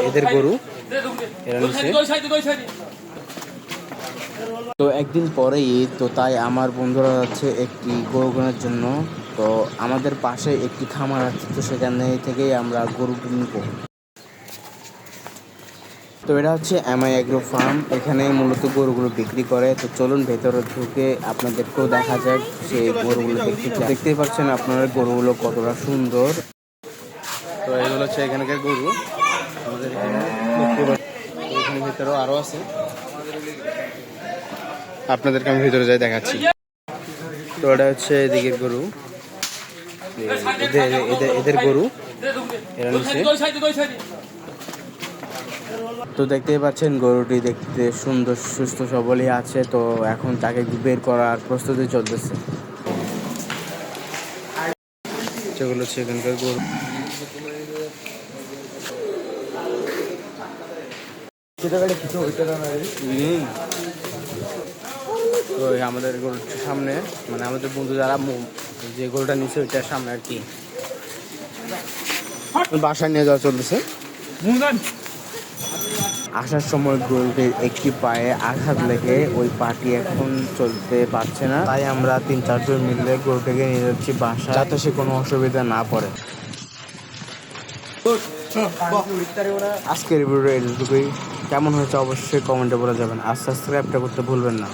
এদের গরু এরা নিচে। তো একদিন পরেই তো তাই আমার বন্ধুরা যাচ্ছে একটি গরু কেনার জন্য। তো আমাদের পাশে একটি খামার আছে, তো সেখানে থেকেই আমরা গরুটি নিব। তো এটা হচ্ছে এমআই এগ্রো ফার্ম, এখানে মূলত গরুগুলো বিক্রি করে। তো চলুন ভেতরে ঢুকে আপনাদেরকেও দেখা যাক সেই গরুগুলো দেখতেই পাচ্ছেন আপনারা গরুগুলো কতটা সুন্দর। তো এগুলো হচ্ছে এখানকার গরু, আমাদের এখানে দেখতে পাচ্ছেন। এখানে ভেতরেও আরও আছে, আপনাদেরকে আমি ভিতরে যাই দেখাচ্ছি। তো এটা হচ্ছে এদিকের গরু, এদের গরু এরা নিচে। তো দেখতেই পাচ্ছেন গরুটি দেখতে সুন্দর সুস্থ সবলই আছে। তো এখন তাকে বের করার প্রস্তুতি চলতেছে। সেগুলো হচ্ছে এখানকার গরু। তো আমাদের গরুর সামনে, মানে আমাদের বন্ধু যারা যে গরুটা নিচে ওইটার সামনে আর কি বাসায় নিয়ে যাওয়া চলতেছে। আসার সময় গরুটির একটি পায়ে আঘাত লেগে ওই পাটি এখন চলতে পারছে না, তাই আমরা 3-4 জন মিলে গরুটাকে নিয়ে যাচ্ছি বাসায়, যাতে সে কোনো অসুবিধা না পড়ে। আজকের ভিডিও এটুকুই। কেমন হয়েছে অবশ্যই কমেন্টে বলে যাবেন, আর সাবস্ক্রাইবটা করতে ভুলবেন না।